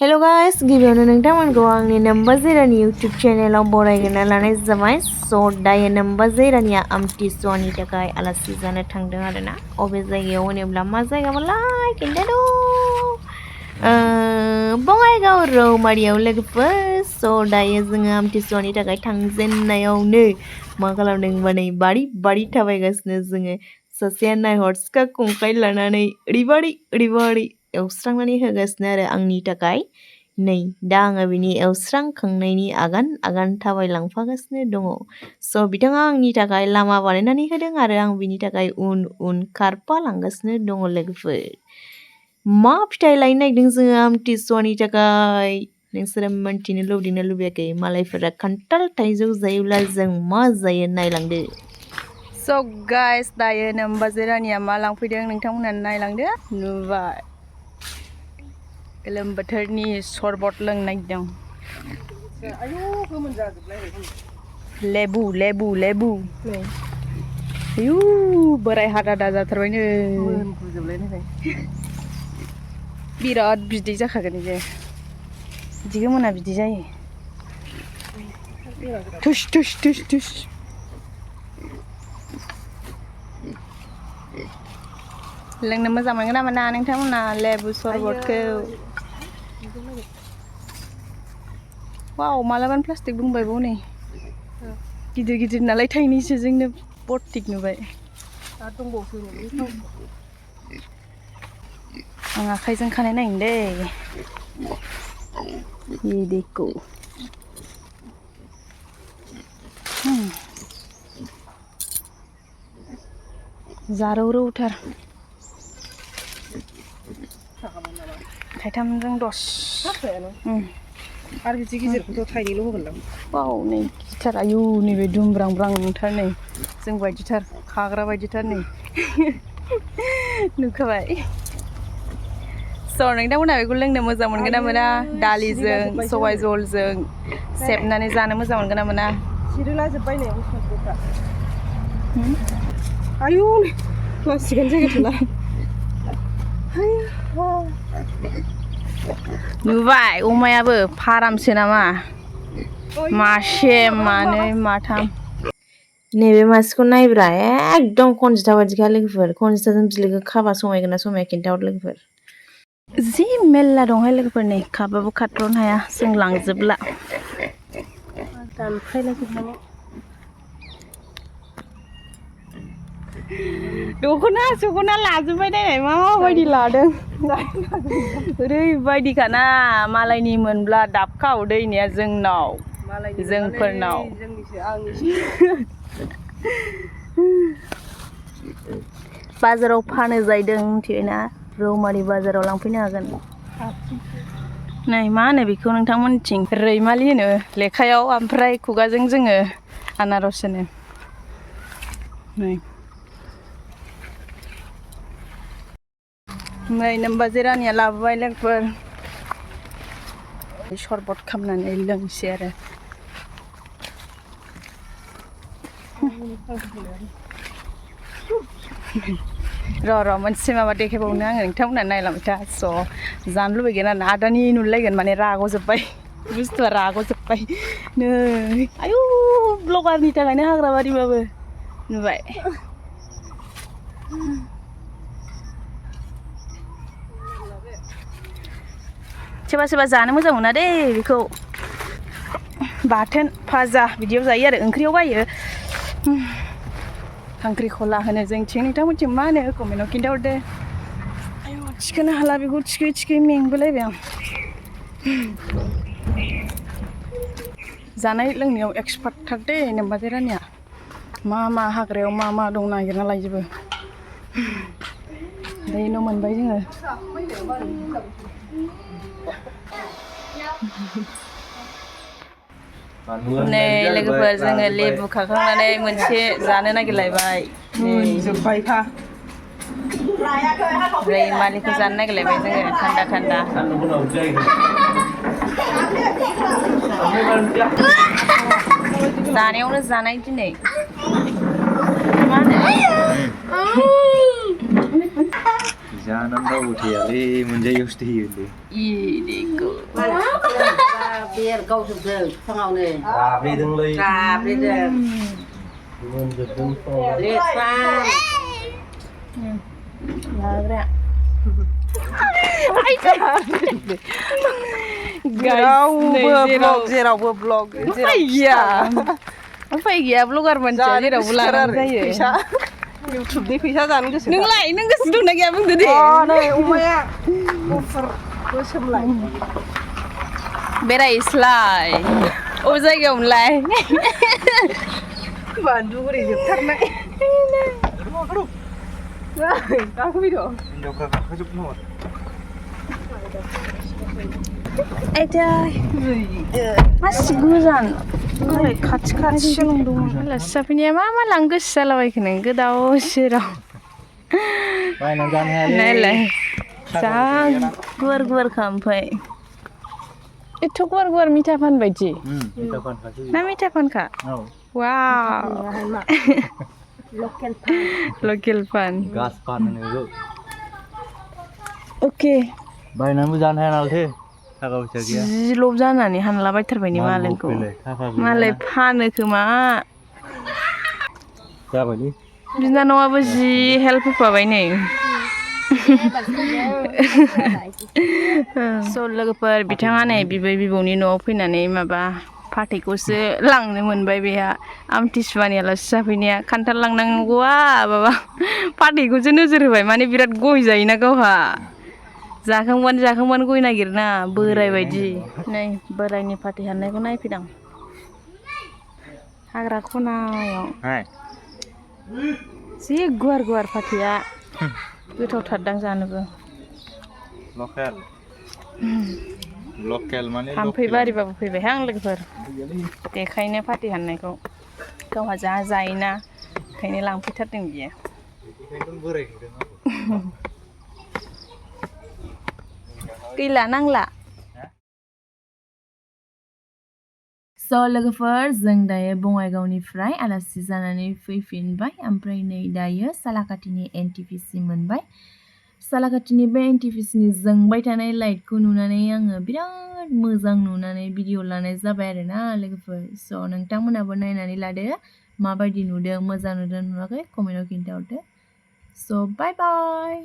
Hello guys, गिबियावनो नोंथांमोनखौ आंनि number जेरानि YouTube चेनेलाव बरायग्रोना लानाय जाबाय। दायो नम्बर जेरानिया आमथिसुवानि थाखाय आलासि जानो थांदों आरोना। अबे जायगायाव होनोब्ला मा जायगामोनलाय खिन्थादो। बङाइगाव रौमारियाव लोगोफोर। दायो जोङो आमथिसुवानि थाखाय थांजेननायावनो मा खालामदों होनबा नै बारि थाबायगासिनो जोङो। सासेया नायहर सिखा खंखाइ लानानै ओरैबादि एवस्रांनानै होगासिनो आरो आंनि थाखाय। नै दा आङो बिनि एवस्रांखांनायनि आगान थाबायलांफागासिनो दङ। बिथाङा आंनि थाखाय लामा बानायनानै होदों आरो आं बिनि थाखाय उन खारफालांगासिनो दङ लोगोफोर। मा फिथाइ लायनो नागिरदों जोङो आमथिसुवानि थाखाय नोंसोरो मोनथिनो लुबैदोंना लुबैयाखै? मालायफोरा खान्थाल थाइजौ जायोब्ला जों मा जायो नायलांदो। गाइस दायो नम्बर जेरानिया मा लांफैदों नोंथांमोना नायलांदो। नुबाय गोलोम बोथोरनि सरबत लोंनो नागिरदों। लेबु आयु बोराय हादादा जाथारबायनो बिराद बिदै जाखागोन जे बिदिखौ मोना बिदि जायो। थुस लोंनो मोजां मोनगोन ना मोना नोंथांमोना लेबु सरबतखौ? वाव मालाबानो प्लास्टिक बुंबायबाव नै गिदिर नालाय थाइनैसो जोंनो बरटिक नुबाय। आं आखाइजों खानाय नायनो दै। देखो जारौरौथार थाइथामजों 10 आरो बिदि गिदिरखौथ' थाइनैल' होगोनदां। वाव नै गिदिरथार आयु नैबे दुमब्रांब्रांथार नै जों बायदिथार खाग्रा बायदिथार नै नुखाबाय। नोंथांमोनहा बेखौ लोंनो मोजां मोनगोन ना मोना? दालिजों सबाय जलजों सेबनानै जानो मोजां मोनगोन ना मोना? सिरिला जोब्बाय नै बुस्थुफ्रा। आयु प्लास्टिकआनो जायगा थोला। नुबाय अमायाबो फारामसो नामा? मासे मानै माथाम। नैबे मासेखौ नायब्रा एकदम खनजिथा बायदिखा लोगोफोर। खनजिथाजों बिलोगो खाबा समायगोन ना समाया खिन्थाहर लोगोफोर। जि मेल्ला दंहाय लोगोफोर नै खाबाबो खाथ्र'नो हाया जों लांजोबला। दानफायलाजोबनानै दख'ना लाजोबबाय नायनाय माबायदि लादों। ओरैबायदिखाना मालायनि मोनब्ला दाबखा दैनाया जोंनाव जोंफोरनाव। बाजाराव फानो जाहैदों मिथिबायना? रौमारि बाजाराव लांफैनो हागोन। नै मा होनो बेखौ नोंथांमोननिथिं? रैमालि होनो लेखायाव, ओमफ्राय खुगाजों जोङो आनारस होनो। नै नम्बर जेरानिया लाबोबाय लोगोफोर। सरबत खालामनानै लोंसै आरो। र' मोनसे माबा देखायबावनो आङो नोंथांमोना नायलांबाय था। जानो लुबैगोन आरो आदानि नुलायगोन माने राग'जोब्बाय बुस्थुआ राग'जोब्बाय नै आयु ब्लगारनि थाखायनो हाग्रा बारिबाबो नुबाय। सोरबा जानो मोजां मोना दे बेखौ बाथोन फाजा बिदियाव जायो आरो ओंख्रियाव बायो। खांख्रिखला होनो जोंथिं, नोंथांमोनथिं मा होनो कमेन्टआव खिन्थाहरदो। आयु थिखोनो हाला बेखौ थिखोयै मेंबोलायबाय आं। जानाय लोंनायाव एक्सपार्टथार दे नम्बर जेरानिया। मा हाग्रायाव मा दं नागिरना लायजोबो। दायो मोनबाय जोङो। नै लोगोफोर जोङो लेबु खाखांनानै मोनसे जानो नागिरलायबाय। जोब्बायफा रैमालिखौ जानो नागिरलायबाय जोङो थान्दा। जानायावनो जानाय दिनै मा होनो? जानानै रावबो थैयालै मोनजायैयावसो थैयो। देखो biar kau sudah tengah ni. Đi đừng ly. Đi deh. Mình giật đừng to. Lihat pan. Ladra. जेरावबो blog Apa ya vlogger manca जेरावबो लानांगौ जायो फैसा इउटुबनि फैसा जानो गोसो नोंलाय नों गोसो दंना गैया बुंदो दे नै अमाया गुफुर गोसोमलाय बेरायस्लाय अबे जायगायावलाय बान्दुगुरि जोबथारनाय गाखोफैद' हिनजावफ्रा गाखोजोबनो हर आयदा मासि गोजान ओरै खाथि खाथिसो नंदोंमोन आलासि जाफैनाया मा लांनो गोसो जालाबायखो नों गोदाव सोराव बायनानै जानो हायालै नायलाय जा गुवार ओमफ्राय एथ' गुवार मिथा फान बायदि मिथा फानखासै ना मिथा फानखा औ वाव लकेल फान गास फान होनो अके बायनानैबो जानो हाया नालाय थाखा फैसा गैया जि लब जानानै हानलाबायथारबाय नि मालायखौ मालाय फानो खोमा जाबायलै बिनानावाबो जि हेल्प होफाबाय नै स' लोगोफोर बिथाङा नै बिबै बिबौनि न'आव फैनानै माबा फाथैखौसो लांनो मोनबाय बेहा आमथिसुवानि आलासि जाफैनाया खान्थाल लांनांगौआ माबा फाथैखौसो नोजोर होबाय माने बिराद गय जायोना गावहा जाखांबानो गय नागिरना बोराय बायदि नै बोरायनि फाथै हाननायखौ नायफैदां हाग्रा खनायाव जि गुवार फाथैया गोथावथारदां जानोबो लकेल माने थाम्फै बारिबाबो फैबायहां लोगोफोर बेखायनो फाथै हाननायखौ गावहा जा जायोना ओंखायनो लांफैथारदों बियो गैला नांला स' लोगोफोर जों दायो बङाइगावनिफ्राय आलासि जानानै फैफिनबाय ओमफ्राय नै दायो सालाकाटिनि एनटिपिसि मोनबाय सालाकाटिनि बे एनटिपिसिनि जोंबाय थानाय लाइटखौ नुनानै आङो बिराद मोजां नुनानै भिडिअ लानाय जाबाय आरोना लोगोफोर स' नोंथांमोनाबो नायनानै लादो माबायदि नुदों मोजां नुदों नुवाखै कमेन्टआव खिन्थाहरदो स' बाय बाय